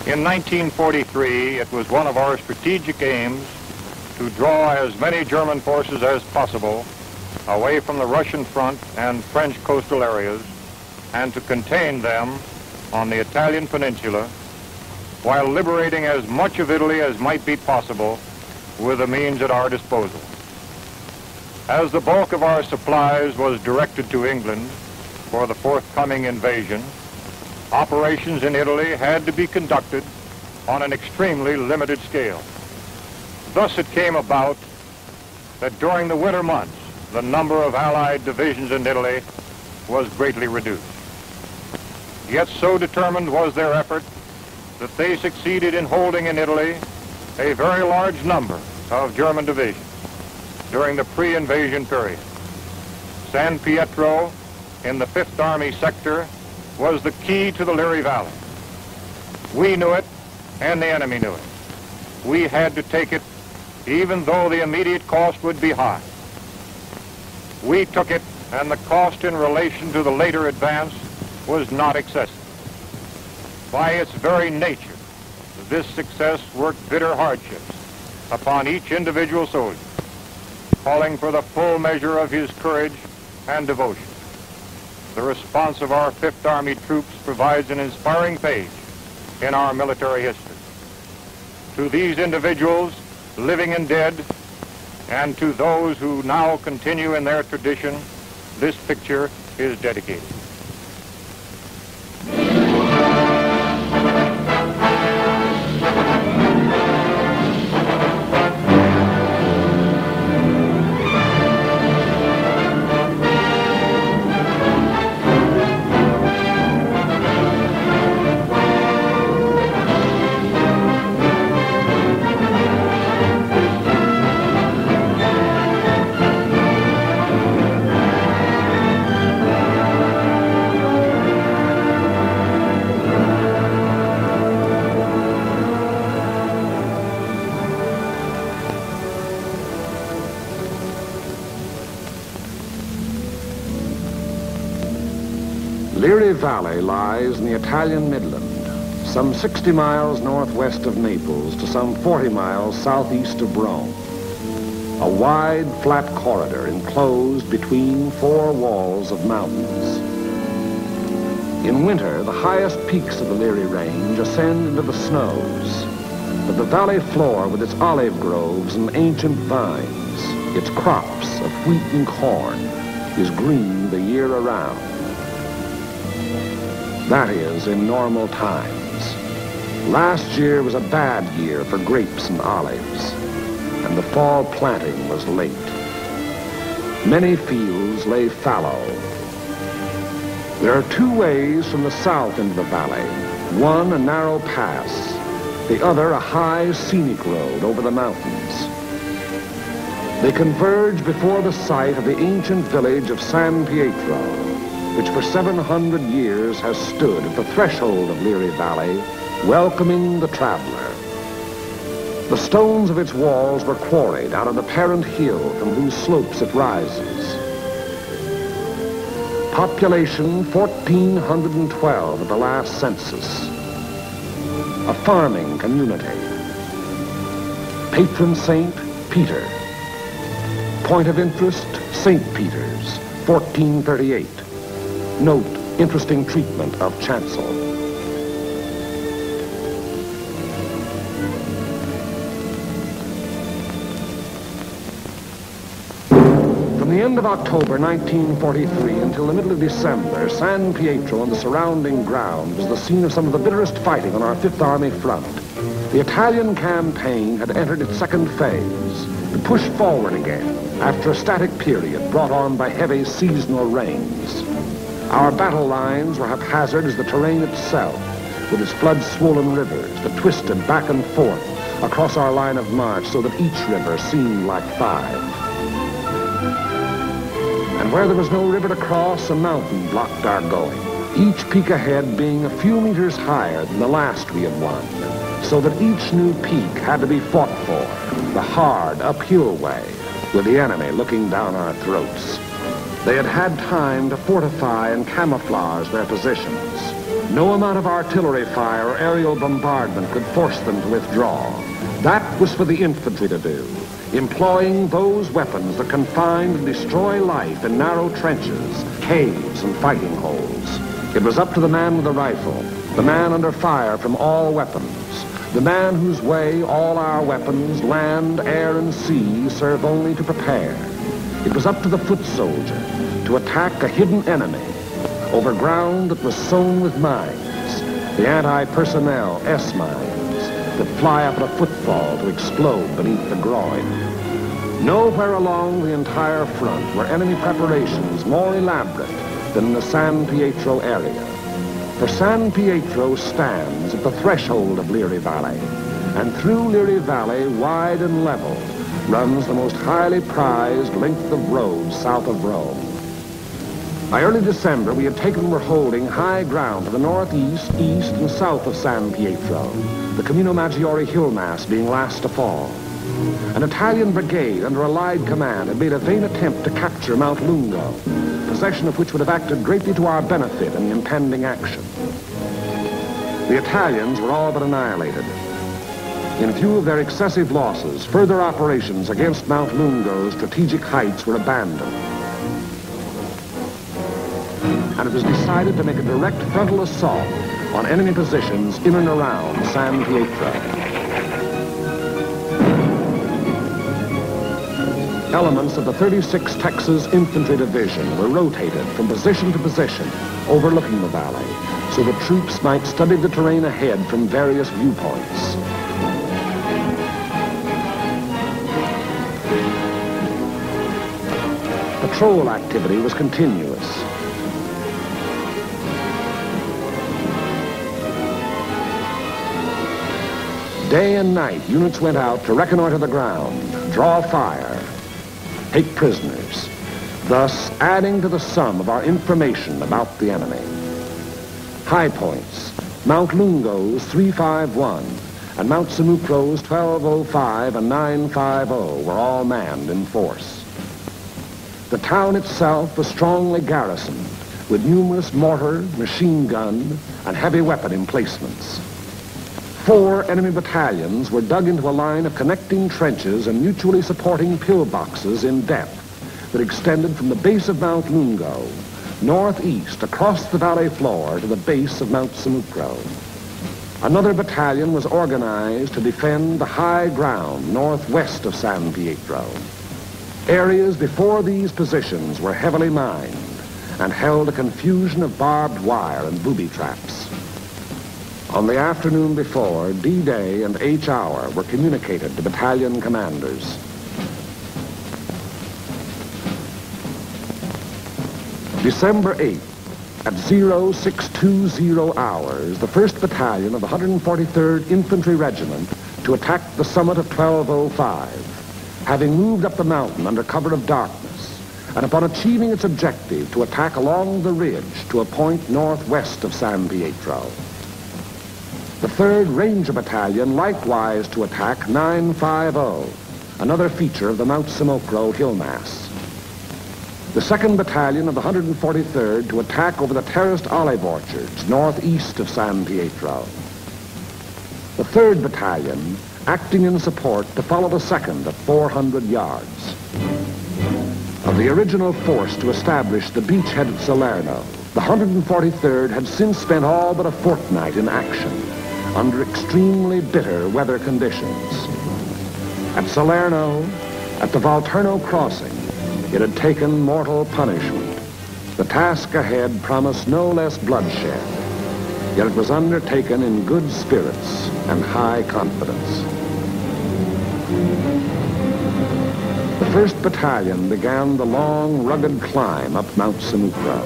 In 1943, it was one of our strategic aims to draw as many German forces as possible away from the Russian front and French coastal areas and to contain them on the Italian peninsula while liberating as much of Italy as might be possible with the means at our disposal. As the bulk of our supplies was directed to England for the forthcoming invasion, operations in Italy had to be conducted on an extremely limited scale. Thus it came about that during the winter months, the number of Allied divisions in Italy was greatly reduced. Yet so determined was their effort that they succeeded in holding in Italy a very large number of German divisions during the pre-invasion period. San Pietro in the 5th Army sector was the key to the Liri Valley. We knew it, and the enemy knew it. We had to take it, even though the immediate cost would be high. We took it, and the cost in relation to the later advance was not excessive. By its very nature, this success worked bitter hardships upon each individual soldier, calling for the full measure of his courage and devotion. The response of our 5th Army troops provides an inspiring page in our military history. To these individuals, living and dead, and to those who now continue in their tradition, this picture is dedicated. Liri Valley lies in the Italian Midland, some 60 miles northwest of Naples to some 40 miles southeast of Rome. A wide, flat corridor enclosed between 4 walls of mountains. In winter, the highest peaks of the Liri Range ascend into the snows, but the valley floor with its olive groves and ancient vines, its crops of wheat and corn, is green the year around. That is, in normal times. Last year was a bad year for grapes and olives, and the fall planting was late. Many fields lay fallow. There are 2 ways from the south into the valley. One, a narrow pass. The other, a high, scenic road over the mountains. They converge before the site of the ancient village of San Pietro, which for 700 years has stood at the threshold of Liri Valley, welcoming the traveler. The stones of its walls were quarried out of the parent hill from whose slopes it rises. Population 1,412 at the last census. A farming community. Patron saint, Peter. Point of interest, St. Peter's, 1438. Note, interesting treatment of chancel. From the end of October 1943 until the middle of December, San Pietro and the surrounding ground was the scene of some of the bitterest fighting on our 5th Army front. The Italian campaign had entered its second phase and pushed forward again after a static period brought on by heavy seasonal rains. Our battle lines were haphazard as the terrain itself, with its flood-swollen rivers that twisted back and forth across our line of march so that each river seemed like 5. And where there was no river to cross, a mountain blocked our going, each peak ahead being a few meters higher than the last we had won, so that each new peak had to be fought for, the hard, uphill way, with the enemy looking down our throats. They had had time to fortify and camouflage their positions. No amount of artillery fire or aerial bombardment could force them to withdraw. That was for the infantry to do, employing those weapons that confine and destroy life in narrow trenches, caves, and fighting holes. It was up to the man with the rifle, the man under fire from all weapons, the man whose way all our weapons, land, air, and sea, serve only to prepare. It was up to the foot soldier to attack a hidden enemy over ground that was sown with mines, the anti-personnel S-mines that fly up at a footfall to explode beneath the groin. Nowhere along the entire front were enemy preparations more elaborate than in the San Pietro area. For San Pietro stands at the threshold of Liri Valley, and through Liri Valley, wide and level, runs the most highly prized length of road south of Rome. By early December, we had taken and were holding high ground to the northeast, east, and south of San Pietro, the Camino Maggiore hill mass being last to fall. An Italian brigade under Allied command had made a vain attempt to capture Mount Lungo, possession of which would have acted greatly to our benefit in the impending action. The Italians were all but annihilated. In view of their excessive losses, further operations against Mount Lungo's strategic heights were abandoned. And it was decided to make a direct frontal assault on enemy positions in and around San Pietro. Elements of the 36th Texas Infantry Division were rotated from position to position overlooking the valley so the troops might study the terrain ahead from various viewpoints. Patrol activity was continuous. Day and night, units went out to reconnoiter the ground, draw fire, take prisoners, thus adding to the sum of our information about the enemy. High points, Mount Lungo's 351 and Mount Sammucro's 1205 and 950 were all manned in force. The town itself was strongly garrisoned with numerous mortar, machine gun, and heavy weapon emplacements. 4 enemy battalions were dug into a line of connecting trenches and mutually supporting pillboxes in depth that extended from the base of Mount Lungo, northeast across the valley floor to the base of Mount Sammucro. Another battalion was organized to defend the high ground northwest of San Pietro. Areas before these positions were heavily mined and held a confusion of barbed wire and booby traps. On the afternoon before, D-Day and H-Hour were communicated to battalion commanders. December 8th, at 0620 hours, the 1st Battalion of the 143rd Infantry Regiment to attack the summit of 1205, having moved up the mountain under cover of darkness, and upon achieving its objective to attack along the ridge to a point northwest of San Pietro. The 3rd Ranger Battalion likewise to attack 950, another feature of the Mount Sammucro hill mass. The 2nd Battalion of the 143rd to attack over the terraced olive orchards northeast of San Pietro. The 3rd Battalion acting in support to follow the 2nd at 400 yards. Of the original force to establish the beachhead at Salerno, the 143rd had since spent all but a fortnight in action under extremely bitter weather conditions. At Salerno, at the Volturno crossing, it had taken mortal punishment. The task ahead promised no less bloodshed, yet it was undertaken in good spirits and high confidence. The 1st Battalion began the long, rugged climb up Mount Sammucro.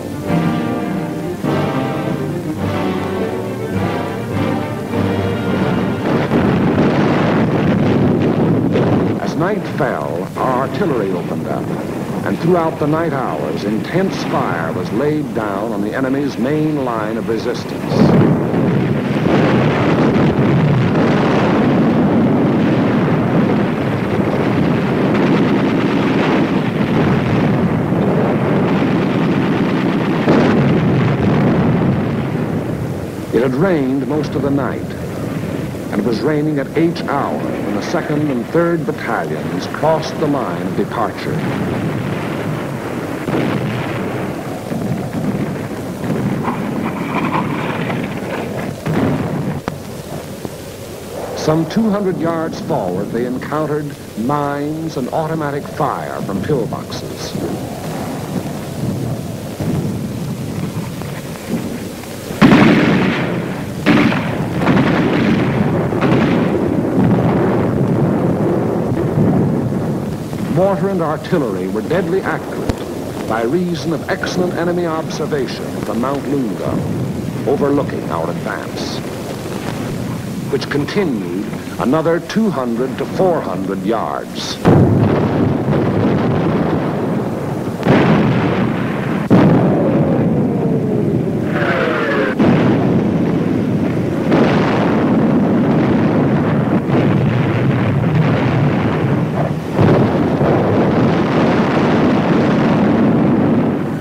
Night fell, our artillery opened up, and throughout the night hours, intense fire was laid down on the enemy's main line of resistance. It had rained most of the night, and it was raining at each hour when the 2nd and 3rd Battalions crossed the line of departure. Some 200 yards forward, they encountered mines and automatic fire from pillboxes. Mortar and artillery were deadly accurate by reason of excellent enemy observation from Mount Lunga, overlooking our advance, which continued another 200 to 400 yards.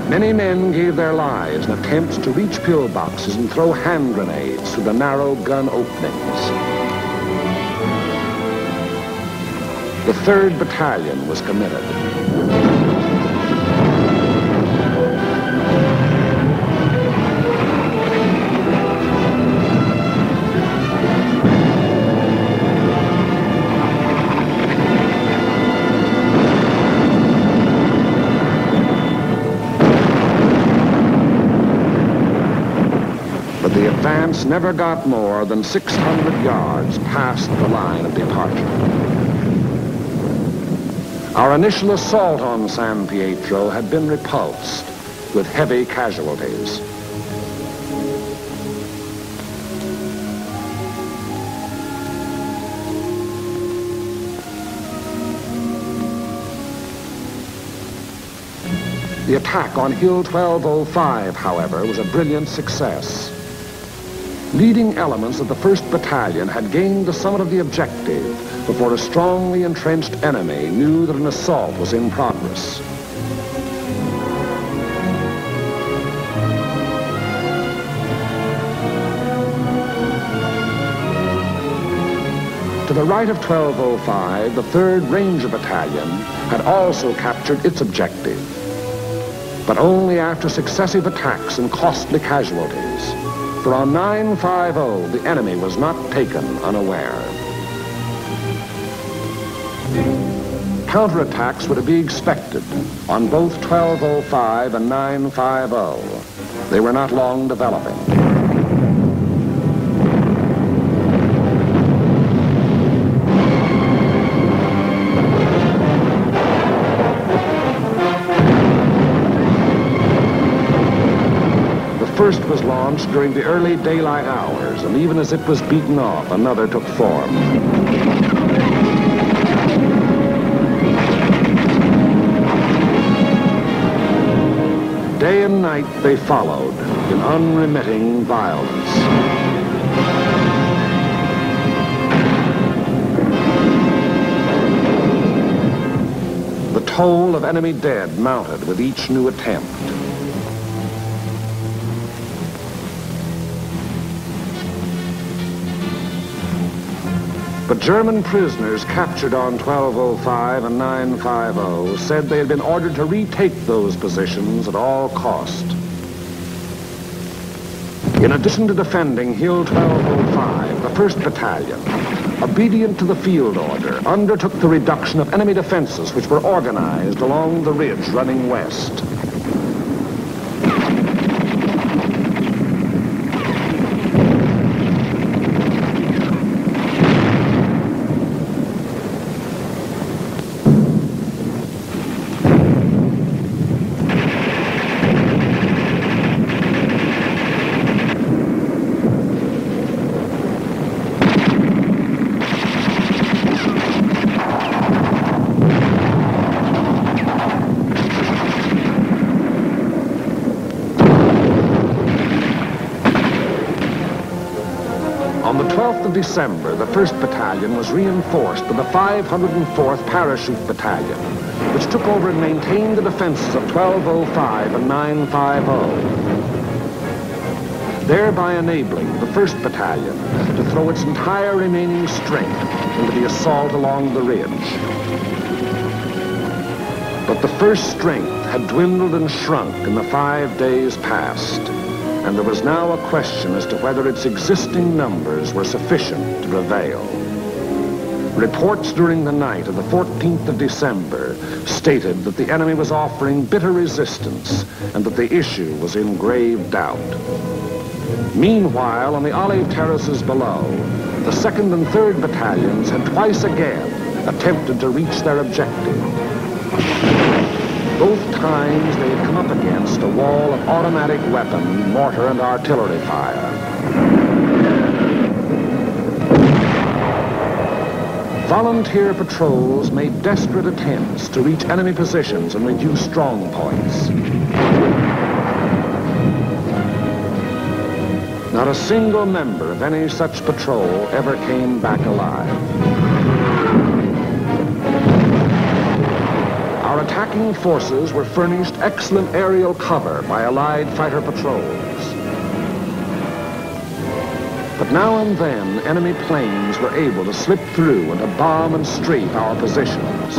Many men gave their lives in attempts to reach pillboxes and throw hand grenades through the narrow gun openings. The 3rd Battalion was committed. The advance never got more than 600 yards past the line of departure. Our initial assault on San Pietro had been repulsed with heavy casualties. The attack on Hill 1205, however, was a brilliant success. Leading elements of the 1st Battalion had gained the summit of the objective before a strongly entrenched enemy knew that an assault was in progress. To the right of 1205, the 3rd Ranger Battalion had also captured its objective, but only after successive attacks and costly casualties. For on 950, the enemy was not taken unaware. Counterattacks were to be expected on both 1205 and 950. They were not long developing. First was launched during the early daylight hours, and even as it was beaten off, another took form. Day and night they followed in unremitting violence. The toll of enemy dead mounted with each new attempt. But German prisoners captured on 1205 and 950 said they had been ordered to retake those positions at all cost. In addition to defending Hill 1205, the 1st Battalion, obedient to the field order, undertook the reduction of enemy defenses which were organized along the ridge running west. On the 12th of December, the 1st Battalion was reinforced by the 504th Parachute Battalion, which took over and maintained the defenses of 1205 and 950. thereby enabling the 1st Battalion to throw its entire remaining strength into the assault along the ridge. But the 1st strength had dwindled and shrunk in the 5 days past, and there was now a question as to whether its existing numbers were sufficient to prevail. Reports during the night of the 14th of December stated that the enemy was offering bitter resistance and that the issue was in grave doubt. Meanwhile, on the olive terraces below, the 2nd and 3rd Battalions had twice again attempted to reach their objective. Both times they had come up against a wall of automatic weapon, mortar, and artillery fire. Volunteer patrols made desperate attempts to reach enemy positions and reduce strong points. Not a single member of any such patrol ever came back alive. Our attacking forces were furnished excellent aerial cover by Allied fighter patrols. But now and then, enemy planes were able to slip through and to bomb and strafe our positions,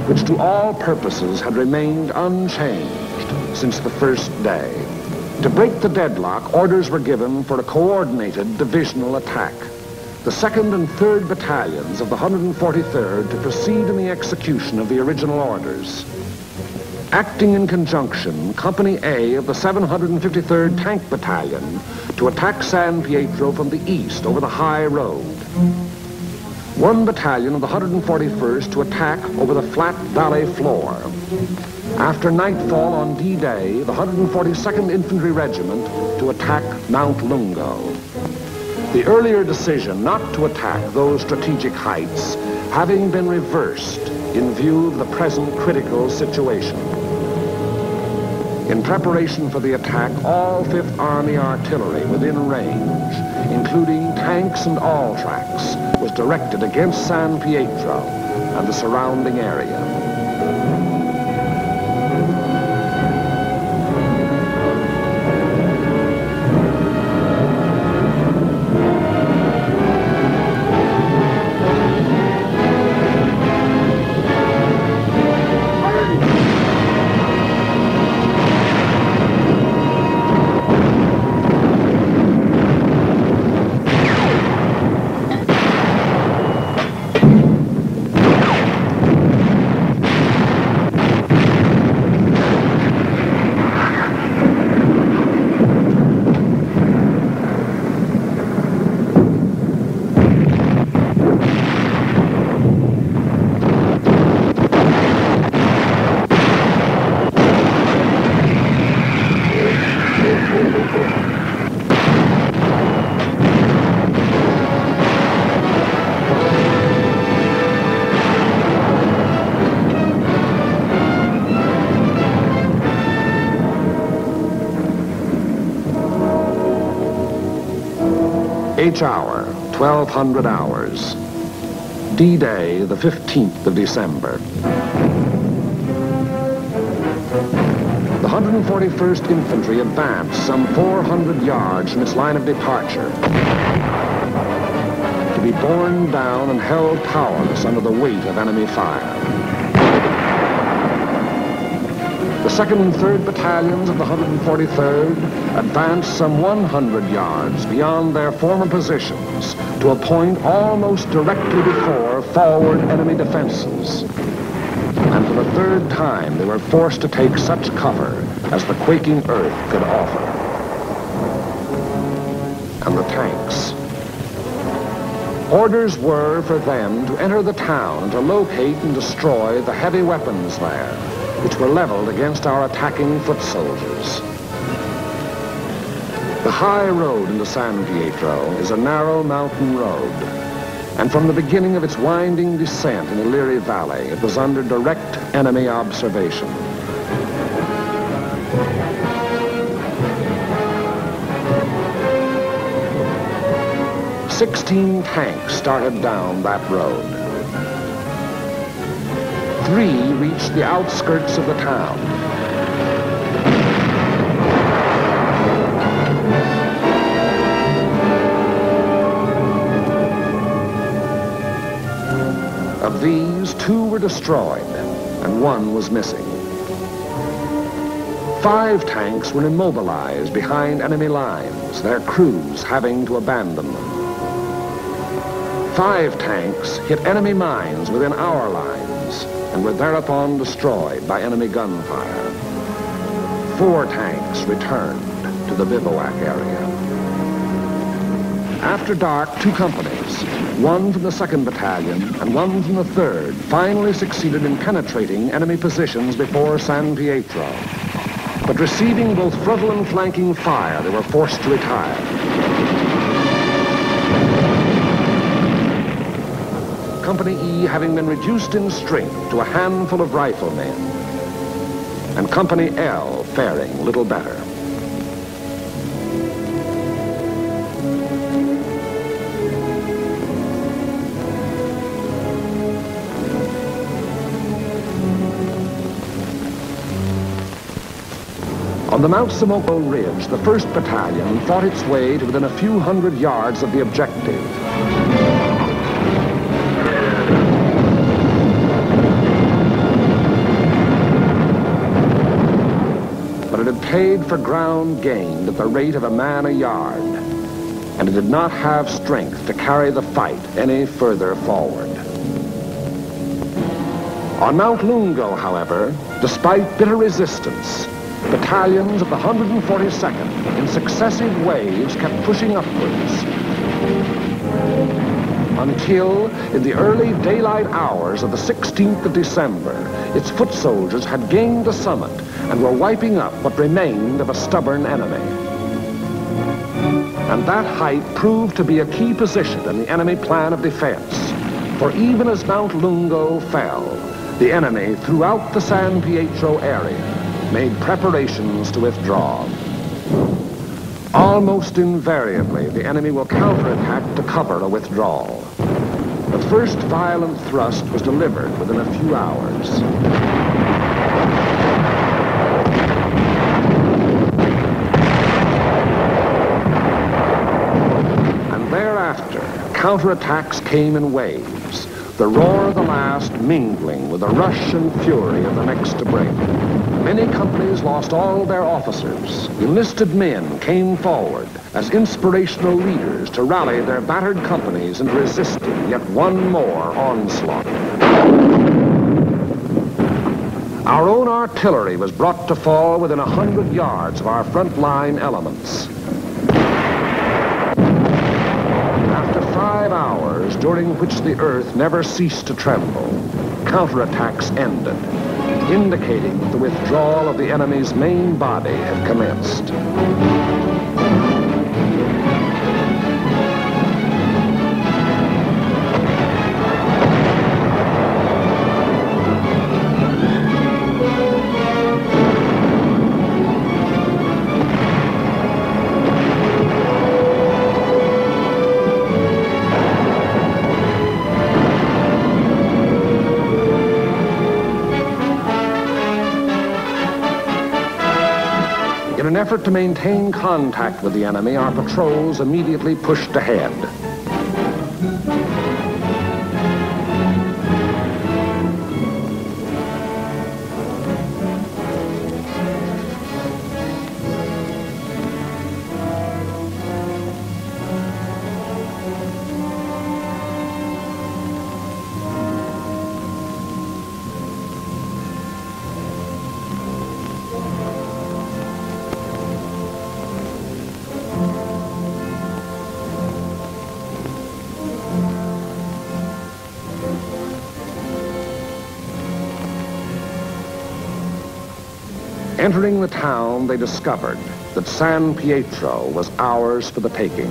which to all purposes had remained unchanged since the first day. To break the deadlock, orders were given for a coordinated divisional attack. The 2nd and 3rd Battalions of the 143rd to proceed in the execution of the original orders. Acting in conjunction, Company A of the 753rd Tank Battalion to attack San Pietro from the east over the high road. 1 battalion of the 141st to attack over the flat valley floor. After nightfall on D-Day, the 142nd Infantry Regiment to attack Mount Lungo. The earlier decision not to attack those strategic heights having been reversed in view of the present critical situation. In preparation for the attack, all 5th Army artillery within range, including tanks and all tracks, was directed against San Pietro and the surrounding area. H hour, 1200 hours. D-Day, the 15th of December. The 141st Infantry advanced some 400 yards from its line of departure, to be borne down and held powerless under the weight of enemy fire. The 2nd and 3rd Battalions of the 143rd advanced some 100 yards beyond their former positions to a point almost directly before forward enemy defenses. And for the 3rd time, they were forced to take such cover as the quaking earth could offer. And the tanks. Orders were for them to enter the town and to locate and destroy the heavy weapons there, which were leveled against our attacking foot soldiers. The high road into San Pietro is a narrow mountain road, and from the beginning of its winding descent in the Liri Valley, it was under direct enemy observation. "16 tanks started down that road. 3 reached the outskirts of the town. were destroyed, and one was missing. 5 tanks were immobilized behind enemy lines, their crews having to abandon them. 5 tanks hit enemy mines within our lines and were thereupon destroyed by enemy gunfire. 4 tanks returned to the bivouac area. After dark, 2 companies, one from the 2nd Battalion and one from the 3rd, finally succeeded in penetrating enemy positions before San Pietro. But receiving both frontal and flanking fire, they were forced to retire. Company E having been reduced in strength to a handful of riflemen, and Company L faring little better. On the Mount Simoco Ridge, the 1st Battalion fought its way to within a few hundred yards of the objective. But it had paid for ground gained at the rate of a man a yard, and it did not have strength to carry the fight any further forward. On Mount Lungo, however, despite bitter resistance, battalions of the 142nd in successive waves kept pushing upwards until, in the early daylight hours of the 16th of December, its foot soldiers had gained the summit and were wiping up what remained of a stubborn enemy. And that height proved to be a key position in the enemy plan of defense, for even as Mount Lungo fell, the enemy throughout the San Pietro area made preparations to withdraw. Almost invariably, the enemy will counterattack to cover a withdrawal. The first violent thrust was delivered within a few hours. And thereafter, counterattacks came in waves, the roar of the last mingling with the rush and fury of the next to break. Many companies lost all their officers. Enlisted men came forward as inspirational leaders to rally their battered companies into resisting yet one more onslaught. Our own artillery was brought to fall within 100 yards of our front-line elements. After 5 hours, during which the earth never ceased to tremble, counterattacks ended, indicating that the withdrawal of the enemy's main body had commenced. In an effort to maintain contact with the enemy, our patrols immediately pushed ahead. Entering the town, they discovered that San Pietro was ours for the taking.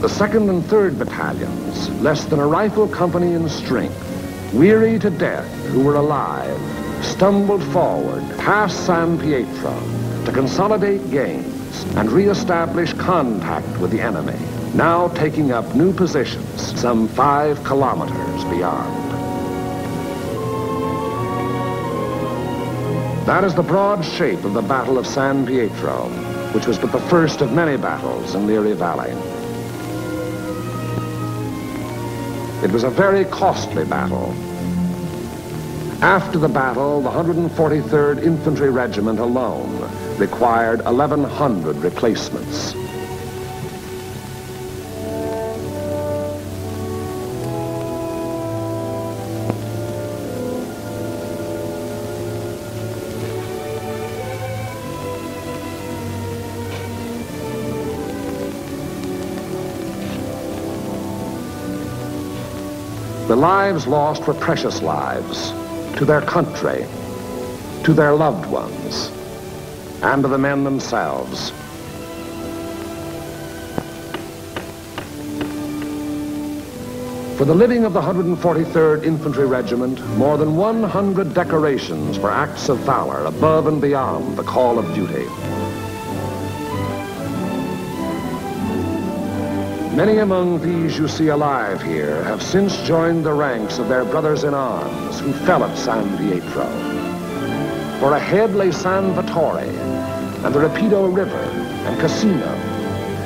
The 2nd and 3rd Battalions, less than a rifle company in strength, weary to death who were alive, stumbled forward past San Pietro to consolidate gains and re-establish contact with the enemy, now taking up new positions some 5 kilometers beyond. That is the broad shape of the Battle of San Pietro, which was but the first of many battles in Liri Valley. It was a very costly battle. After the battle, the 143rd Infantry Regiment alone required 1,100 replacements. The lives lost were precious lives to their country, to their loved ones, and to the men themselves. For the living of the 143rd Infantry Regiment, more than 100 decorations for acts of valor above and beyond the call of duty. Many among these you see alive here have since joined the ranks of their brothers in arms who fell at San Pietro. For ahead lay San Vittore and the Rapido River and Casino,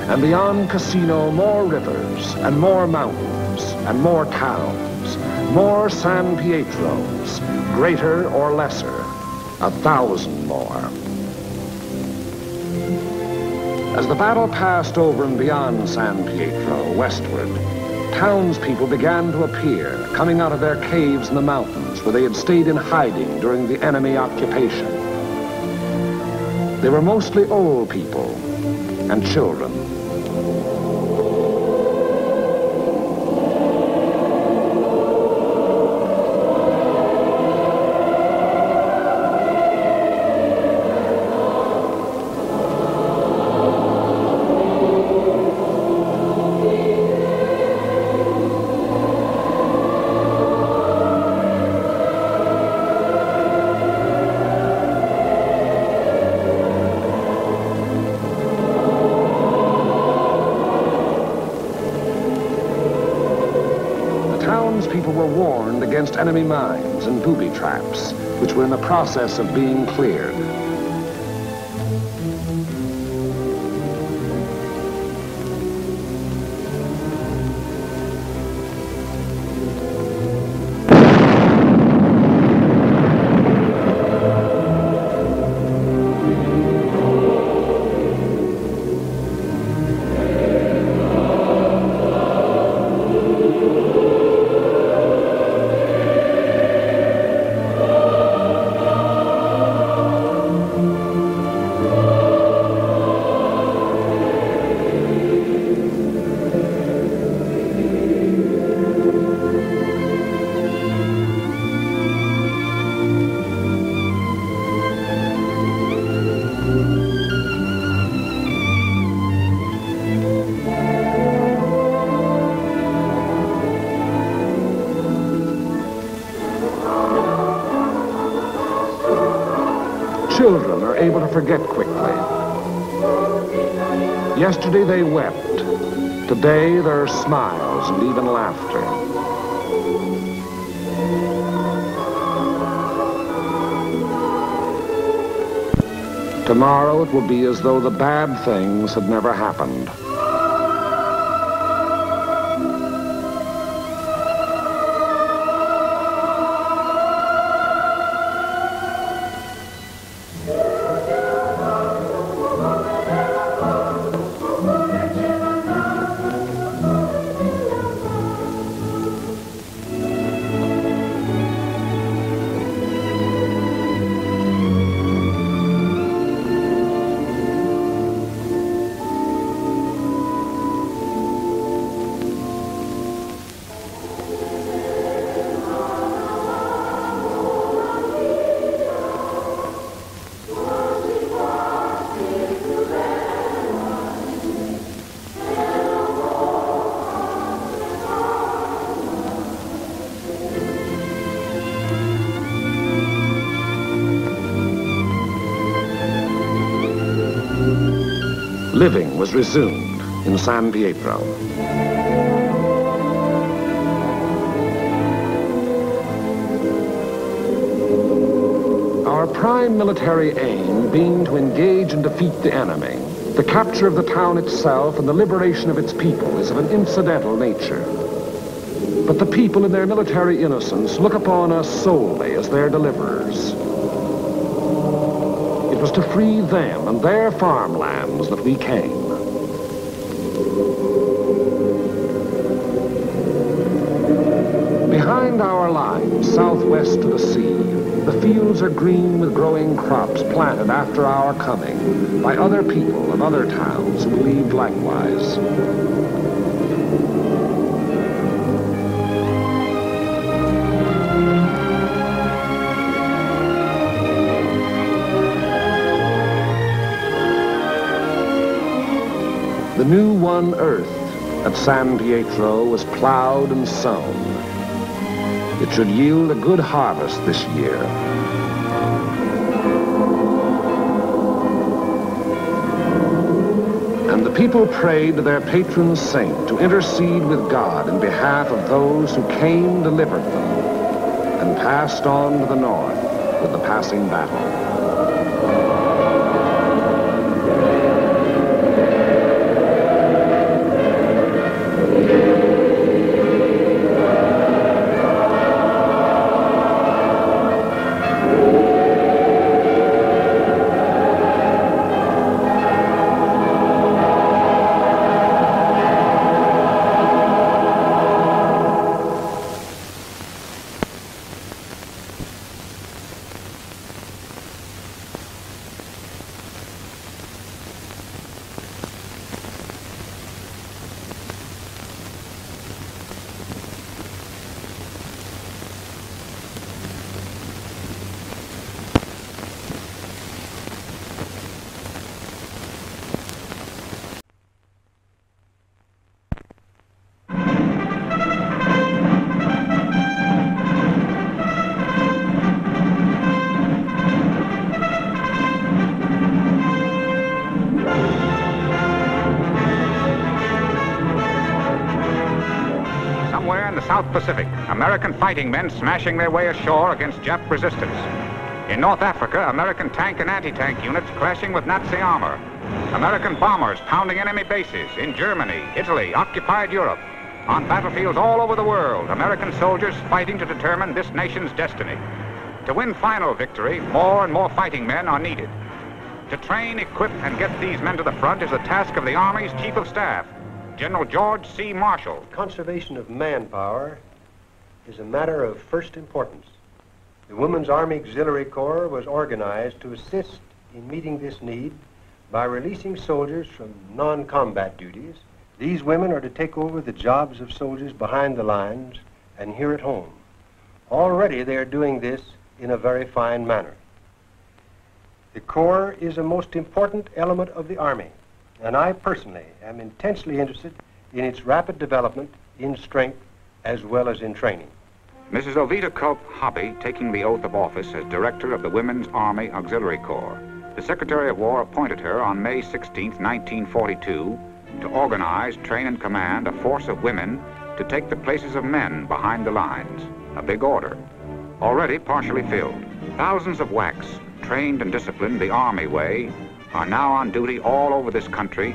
and beyond Casino more rivers and more mountains and more towns, more San Pietros, greater or lesser, 1,000 more. As the battle passed over and beyond San Pietro, westward, townspeople began to appear, coming out of their caves in the mountains where they had stayed in hiding during the enemy occupation. They were mostly old people and children. People were warned against enemy mines and booby traps, which were in the process of being cleared. Children are able to forget quickly. Yesterday they wept. Today there are smiles and even laughter. Tomorrow it will be as though the bad things had never happened. Living was resumed in San Pietro. Our Our prime military aim being to engage and defeat the enemy, the capture of the town itself and the liberation of its people is of an incidental nature. But the people in their military innocence look upon us solely as their deliverers. It was to free them and their farmlands that we came. Behind our lines, southwest to the sea, the fields are green with growing crops planted after our coming by other people and other towns who believed likewise. The new won earth at San Pietro was plowed and sown. It should yield a good harvest this year. And the people prayed to their patron saint to intercede with God in behalf of those who came, delivered them, and passed on to the north with the passing battle. South Pacific, American fighting men smashing their way ashore against Jap resistance. In North Africa, American tank and anti-tank units clashing with Nazi armor. American bombers pounding enemy bases in Germany, Italy, occupied Europe. On battlefields all over the world, American soldiers fighting to determine this nation's destiny. To win final victory, more and more fighting men are needed. To train, equip, and get these men to the front is the task of the Army's Chief of Staff, General George C. Marshall. Conservation of manpower is a matter of first importance. The Women's Army Auxiliary Corps was organized to assist in meeting this need by releasing soldiers from non-combat duties. These women are to take over the jobs of soldiers behind the lines and here at home. Already they are doing this in a very fine manner. The Corps is a most important element of the Army, and I personally am intensely interested in its rapid development in strength as well as in training. Mrs. Ovita Culp Hobby taking the oath of office as director of the Women's Army Auxiliary Corps. The Secretary of War appointed her on May 16, 1942, to organize, train, and command a force of women to take the places of men behind the lines. A big order, already partially filled. Thousands of WACs, trained and disciplined the Army way, are now on duty all over this country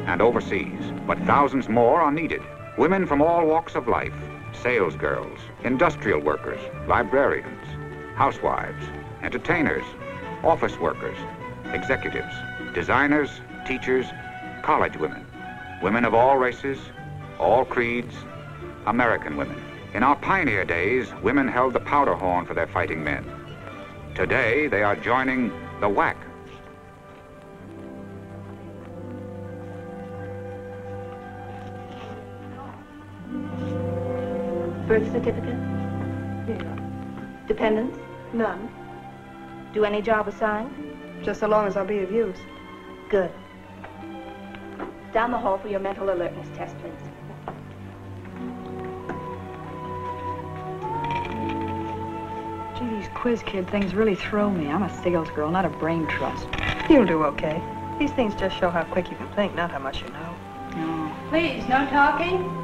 and overseas, but thousands more are needed. Women from all walks of life, sales girls, industrial workers, librarians, housewives, entertainers, office workers, executives, designers, teachers, college women, women of all races, all creeds, American women. In our pioneer days, women held the powder horn for their fighting men. Today, they are joining the WAC. Birth certificate? Yeah. Dependents? None. Do any job assigned? Just so long as I'll be of use. Good. Down the hall for your mental alertness test, please. Gee, these quiz kid things really throw me. I'm a sales girl, not a brain trust. You'll do okay. These things just show how quick you can think, not how much you know. No. Please, no talking.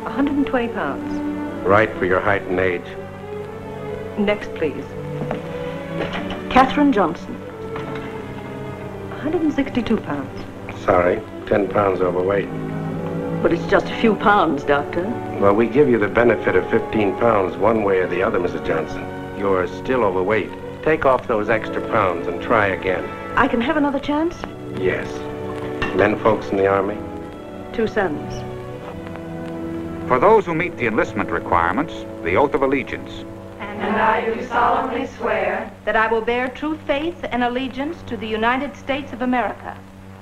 120 pounds. Right for your height and age. Next, please. Catherine Johnson. 162 pounds. Sorry, 10 pounds overweight. But it's just a few pounds, Doctor. Well, we give you the benefit of 15 pounds one way or the other, Mrs. Johnson. You're still overweight. Take off those extra pounds and try again. I can have another chance? Yes. Men folks in the Army? 2 sons. For those who meet the enlistment requirements, the oath of allegiance. And I do solemnly swear that I will bear true faith and allegiance to the United States of America.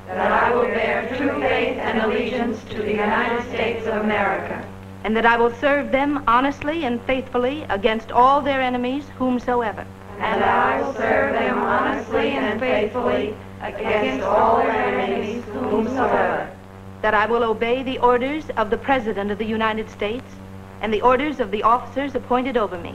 That I will bear true faith and allegiance to the United States of America. And that I will serve them honestly and faithfully against all their enemies whomsoever. And I will serve them honestly and faithfully against all their enemies whomsoever. That I will obey the orders of the President of the United States and the orders of the officers appointed over me.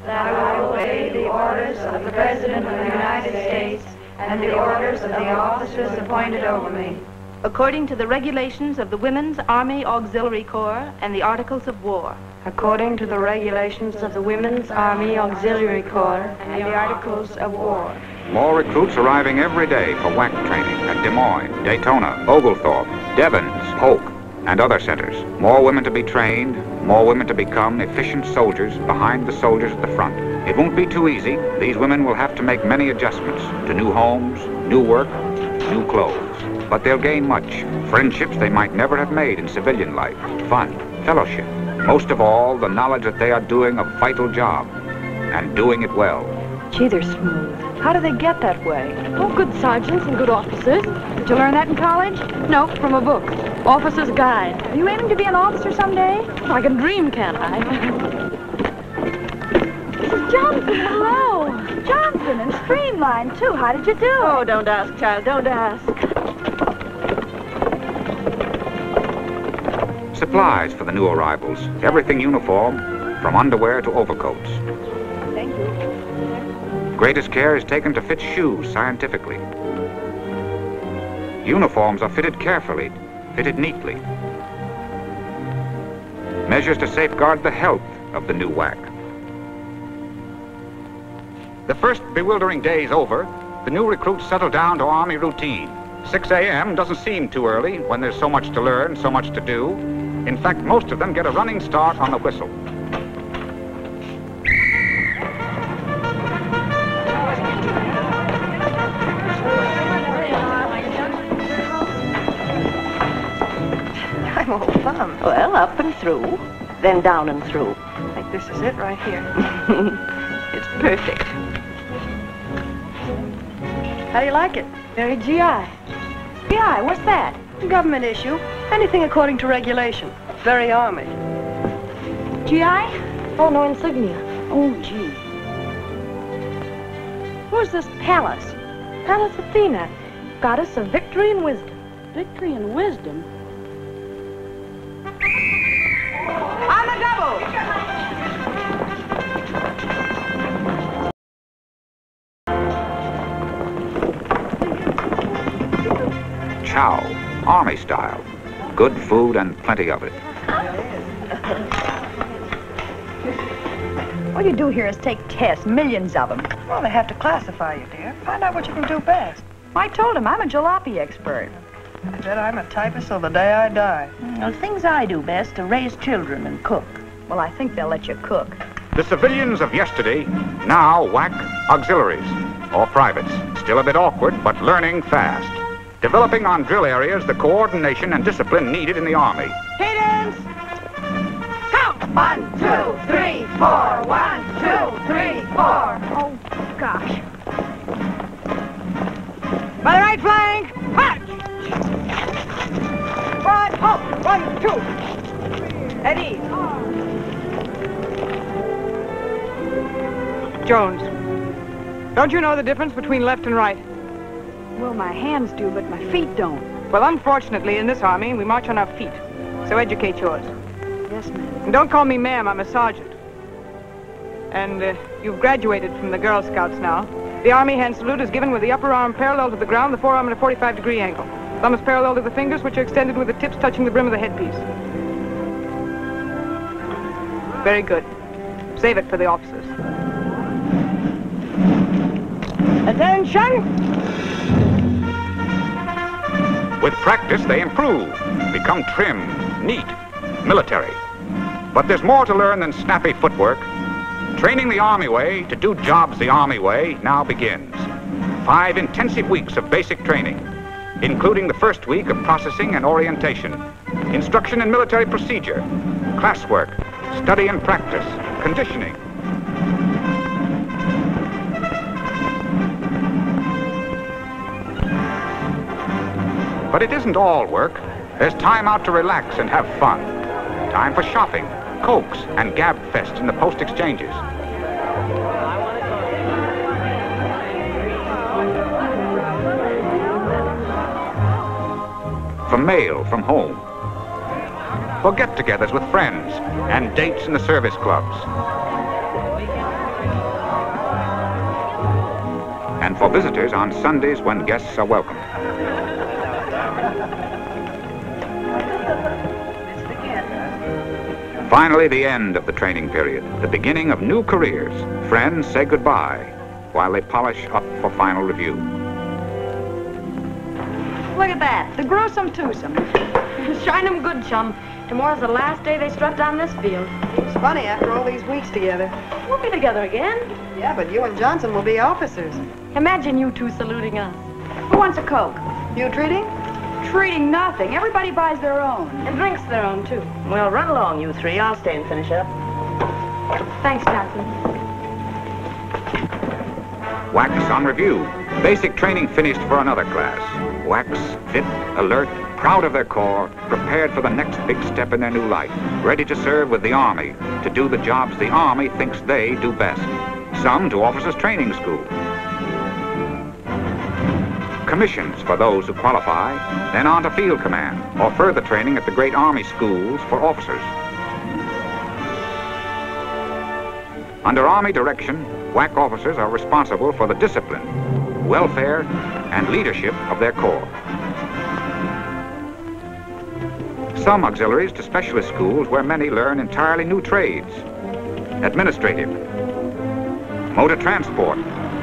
That I will obey the orders of the President of the United States and the orders of the officers appointed over me. According to the regulations of the Women's Army Auxiliary Corps and the Articles of War. According to the regulations of the Women's Army Auxiliary Corps and the Articles of War. More recruits arriving every day for WAC training at Des Moines, Daytona, Oglethorpe, Devens, Polk, and other centers. More women to be trained, more women to become efficient soldiers behind the soldiers at the front. It won't be too easy. These women will have to make many adjustments to new homes, new work, new clothes. But they'll gain much. Friendships they might never have made in civilian life. Fun, fellowship. Most of all, the knowledge that they are doing a vital job and doing it well. Gee, they're smooth. How do they get that way? Oh, good sergeants and good officers. Did you learn that in college? No, from a book. Officer's Guide. Are you aiming to be an officer someday? I can dream, can't I? Mrs. Johnson, hello. Johnson, and streamlined, too. How did you do? Oh, don't ask, child, don't ask. Supplies for the new arrivals. Everything uniform, from underwear to overcoats. Thank you. Greatest care is taken to fit shoes scientifically. Uniforms are fitted carefully, fitted neatly. Measures to safeguard the health of the new WAC. The first bewildering day is over. The new recruits settle down to Army routine. 6 a.m. doesn't seem too early when there's so much to learn, so much to do. In fact, most of them get a running start on the whistle. I'm all bummed. Well, up and through, then down and through. I think this is it right here. It's perfect. How do you like it? Very GI. GI, what's that? Government issue. Anything according to regulation. Very Army. GI? Oh, no insignia. Oh, gee. Who's this Pallas? Pallas Athena, goddess of victory and wisdom. Victory and wisdom? On the double! Chow, Army style. Good food and plenty of it. All you do here is take tests, millions of them. Well, they have to classify you, dear. Find out what you can do best. I told him I'm a jalopy expert. I said I'm a typist till the day I die. Well, things I do best are raise children and cook. Well, I think they'll let you cook. The civilians of yesterday, now WAC auxiliaries, or privates. Still a bit awkward, but learning fast. Developing on drill areas the coordination and discipline needed in the Army. Cadence! Count! 1, 2, 3, 4. 1, 2, 3, 4. Oh, gosh. By the right flank, march! Front, halt! 1, 2. At ease. Jones, don't you know the difference between left and right? Well, my hands do, but my feet don't. Well, unfortunately, in this army, we march on our feet. So educate yours. Yes, ma'am. And don't call me ma'am, I'm a sergeant. And you've graduated from the Girl Scouts now. The Army hand salute is given with the upper arm parallel to the ground, the forearm at a 45-degree angle. Thumb is parallel to the fingers, which are extended with the tips touching the brim of the headpiece. Very good. Save it for the officers. Attention! With practice, they improve, become trim, neat, military. But there's more to learn than snappy footwork. Training the Army way to do jobs the Army way now begins. 5 intensive weeks of basic training, including the first week of processing and orientation, instruction in military procedure, classwork, study and practice, conditioning. But it isn't all work. There's time out to relax and have fun. Time for shopping, cokes, and gab fest in the post exchanges. For mail from home. For get-togethers with friends and dates in the service clubs. And for visitors on Sundays when guests are welcome. Finally, the end of the training period, the beginning of new careers. Friends say goodbye while they polish up for final review. Look at that, the gruesome twosome. Shine 'em good, chum. Tomorrow's the last day they strut down this field. It's funny, after all these weeks together. We'll be together again. Yeah, but you and Johnson will be officers. Imagine you two saluting us. Who wants a Coke? You treating? Treating nothing. Everybody buys their own. And drinks their own, too. Well, run along, you three. I'll stay and finish up. Thanks, Johnson. Wax on review. Basic training finished for another class. Wax, fit, alert, proud of their corps, prepared for the next big step in their new life, ready to serve with the Army, to do the jobs the Army thinks they do best. Some to officers' training school. Commissions for those who qualify, then on to field command, or further training at the great Army schools for officers. Under Army direction, WAC officers are responsible for the discipline, welfare, and leadership of their corps. Some auxiliaries to specialist schools where many learn entirely new trades. Administrative, motor transport,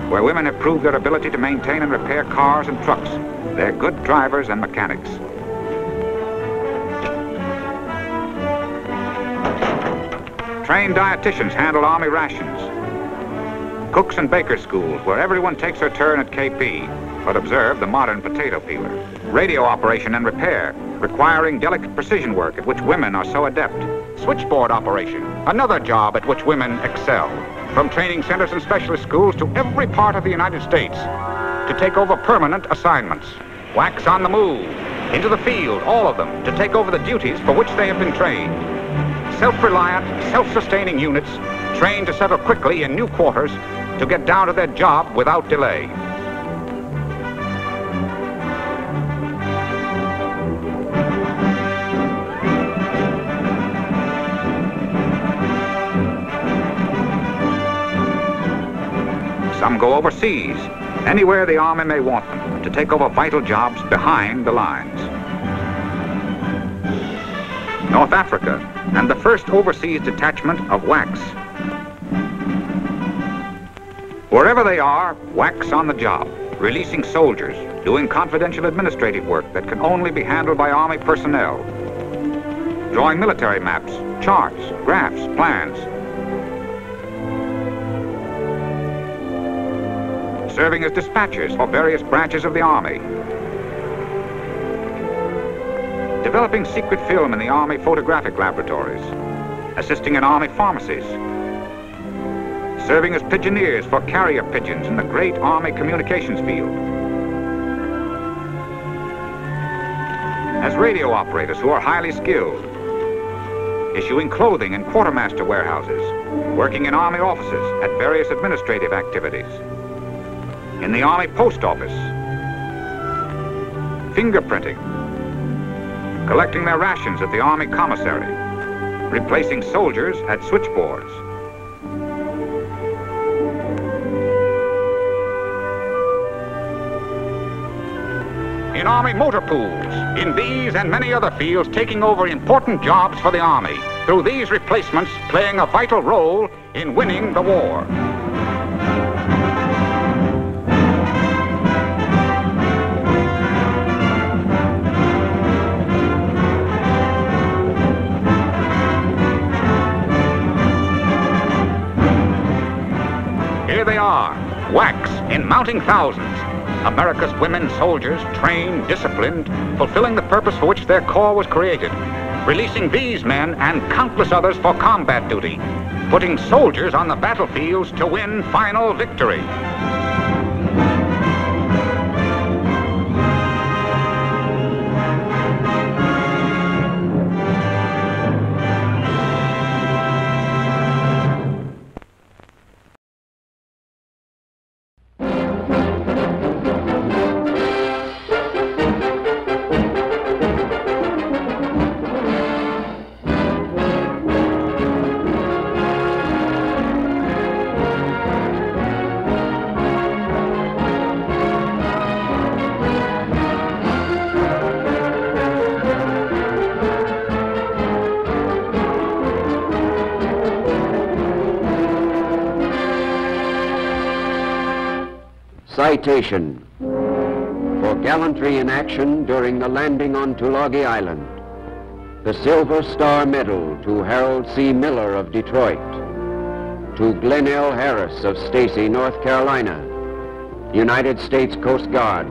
where women have proved their ability to maintain and repair cars and trucks. They're good drivers and mechanics. Trained dietitians handle Army rations. Cooks and baker schools, where everyone takes their turn at KP, but observe the modern potato peeler. Radio operation and repair, requiring delicate precision work at which women are so adept. Switchboard operation, another job at which women excel. From training centers and specialist schools to every part of the United States to take over permanent assignments. Wax on the move, into the field, all of them, to take over the duties for which they have been trained. Self-reliant, self-sustaining units, trained to settle quickly in new quarters, to get down to their job without delay. Some go overseas, anywhere the Army may want them, to take over vital jobs behind the lines. North Africa, and the first overseas detachment of WACs. Wherever they are, WACs on the job, releasing soldiers, doing confidential administrative work that can only be handled by Army personnel, drawing military maps, charts, graphs, plans, serving as dispatchers for various branches of the Army, developing secret film in the Army photographic laboratories, assisting in Army pharmacies, serving as pigeoneers for carrier pigeons in the great Army communications field, as radio operators who are highly skilled, issuing clothing in quartermaster warehouses, working in Army offices at various administrative activities, in the Army Post Office, fingerprinting, collecting their rations at the Army Commissary, replacing soldiers at switchboards. In Army motor pools, in these and many other fields, taking over important jobs for the Army, through these replacements playing a vital role in winning the war. wax in mounting thousands. America's women soldiers, trained, disciplined, fulfilling the purpose for which their corps was created, releasing these men and countless others for combat duty, putting soldiers on the battlefields to win final victory. Citation for gallantry in action during the landing on Tulagi Island. The Silver Star Medal to Harold C. Miller of Detroit. To Glenn L. Harris of Stacy, North Carolina, United States Coast Guard.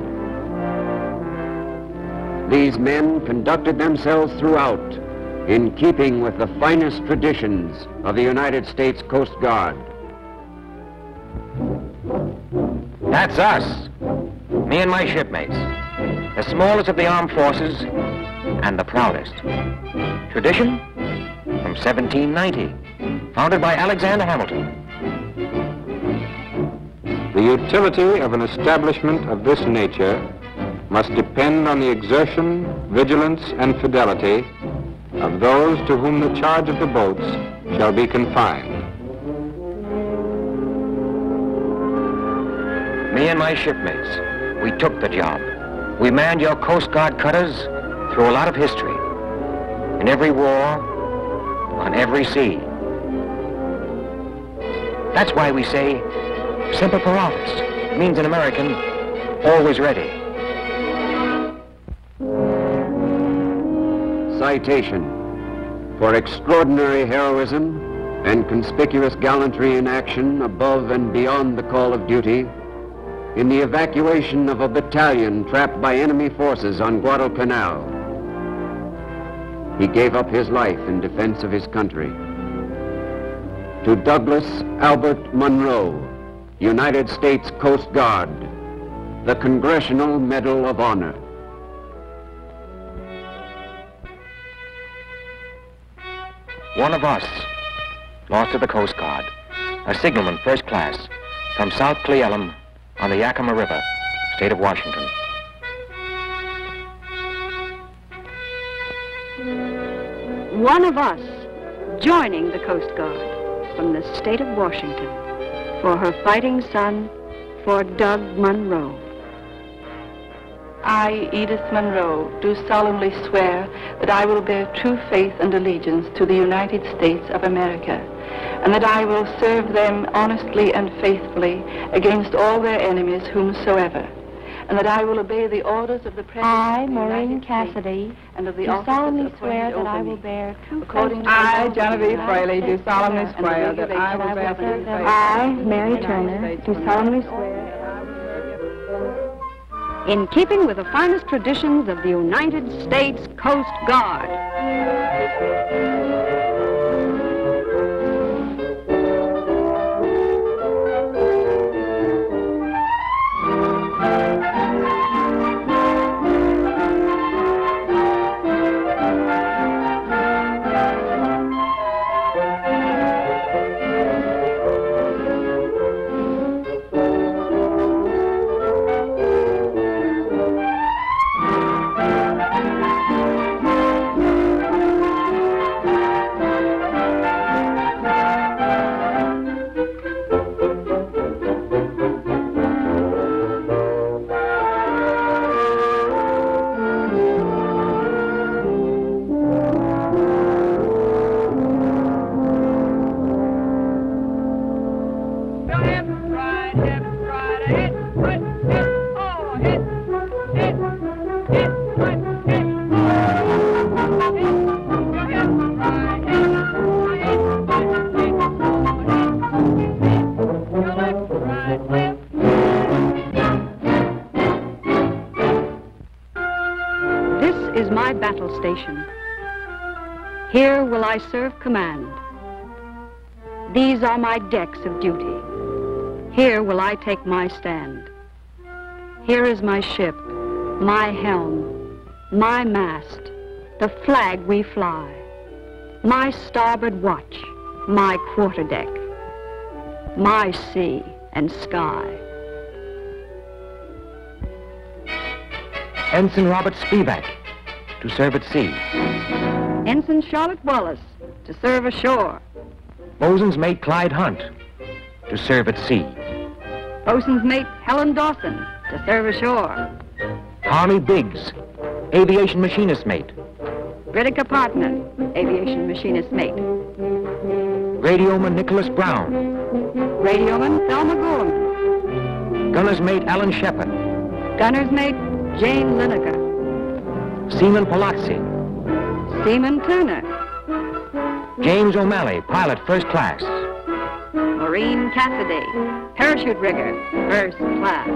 These men conducted themselves throughout in keeping with the finest traditions of the United States Coast Guard. That's us, me and my shipmates, the smallest of the armed forces and the proudest. Tradition from 1790, founded by Alexander Hamilton. The utility of an establishment of this nature must depend on the exertion, vigilance, and fidelity of those to whom the charge of the boats shall be confined. Me and my shipmates, we took the job. We manned your Coast Guard cutters through a lot of history. In every war, on every sea. That's why we say, Semper per office. It means in American, always ready. Citation for extraordinary heroism and conspicuous gallantry in action above and beyond the call of duty in the evacuation of a battalion trapped by enemy forces on Guadalcanal. He gave up his life in defense of his country. To Douglas Albert Monroe, United States Coast Guard, the Congressional Medal of Honor. One of us lost to the Coast Guard, a signalman first class from South Cle Elum on the Yakima River, state of Washington. One of us joining the Coast Guard from the state of Washington for her fighting son, for Doug Monroe. I, Edith Monroe, do solemnly swear that I will bear true faith and allegiance to the United States of America, and that I will serve them honestly and faithfully against all their enemies whomsoever, and that I will obey the orders of the President I, of the Maureen United Cassidy, States and of the do officers solemnly appointed swear that over I me, will bear true according faith to the I, laws of Genevieve the Fraley, United do States solemnly and the swear that I will bear regulations true faith. I, Mary Turner, do solemnly swear in keeping with the finest traditions of the United States Coast Guard. is my battle station. Here will I serve command. These are my decks of duty. Here will I take my stand. Here is my ship, my helm, my mast, the flag we fly, my starboard watch, my quarterdeck, my sea and sky. Ensign Robert Spivak, to serve at sea. Ensign Charlotte Wallace, to serve ashore. Bosun's Mate Clyde Hunt, to serve at sea. Bosun's Mate Helen Dawson, to serve ashore. Harley Biggs, Aviation Machinist Mate. Whittaker Partner, Aviation Machinist Mate. Radioman Nicholas Brown. Radioman Thelma Gorman. Gunner's Mate Alan Shepard. Gunner's Mate Jane Lineker. Seaman Palazzi. Seaman Turner. James O'Malley, Pilot First Class. Maureen Cassidy, Parachute Rigger, First Class.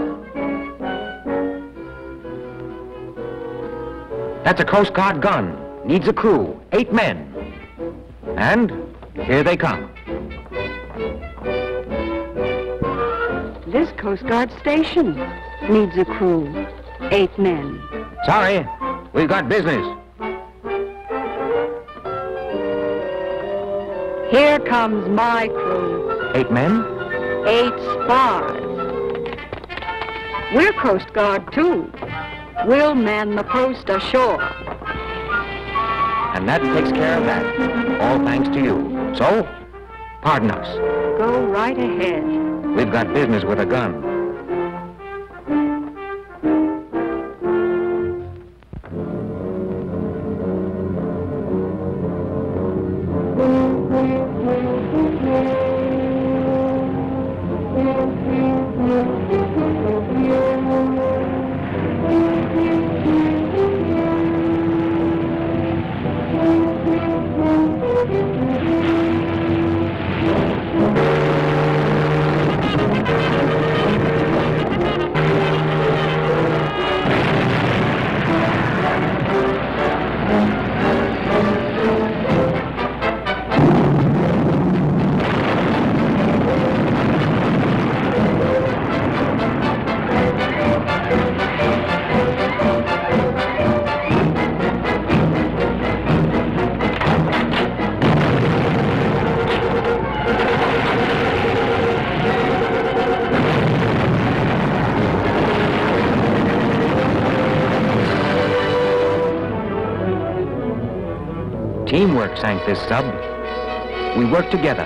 That's a Coast Guard gun. Needs a crew, 8 men. And here they come. This Coast Guard station needs a crew, 8 men. Sorry, we've got business. Here comes my crew. 8 men? 8 spars. We're Coast Guard too. We'll man the post ashore. And that takes care of that. All thanks to you. So, pardon us. Go right ahead. We've got business with a gun. Teamwork sank this sub. We worked together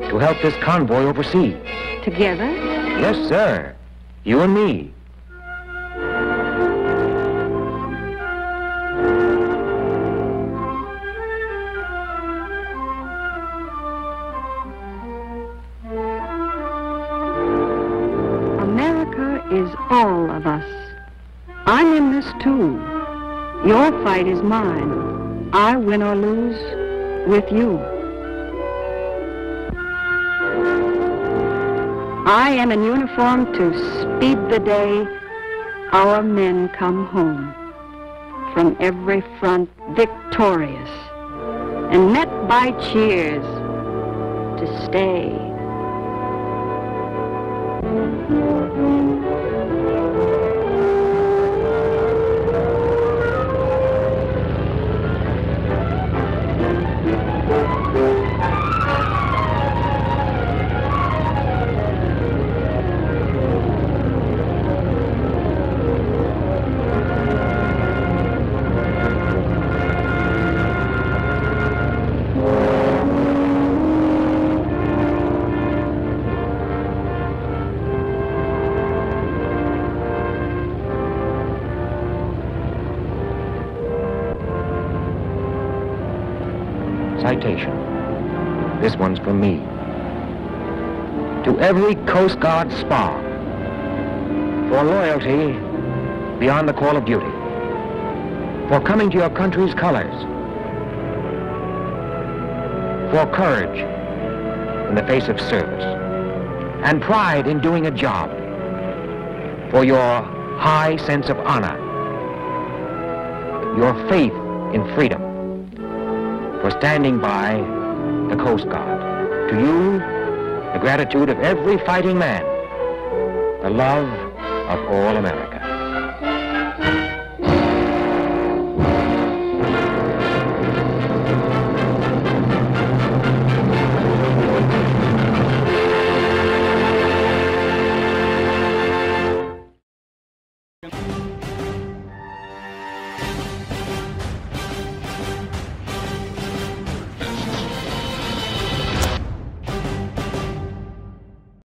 to help this convoy overseas. Together? Yes, sir. You and me. America is all of us. I'm in this too. Your fight is mine. I win or lose with you. I am in uniform to speed the day our men come home from every front victorious and met by cheers to stay. Citation. This one's from me. To every Coast Guard spar, for loyalty beyond the call of duty, for coming to your country's colors, for courage in the face of service, and pride in doing a job, for your high sense of honor. your faith in freedom, for standing by the Coast Guard. To you, the gratitude of every fighting man, the love of all America.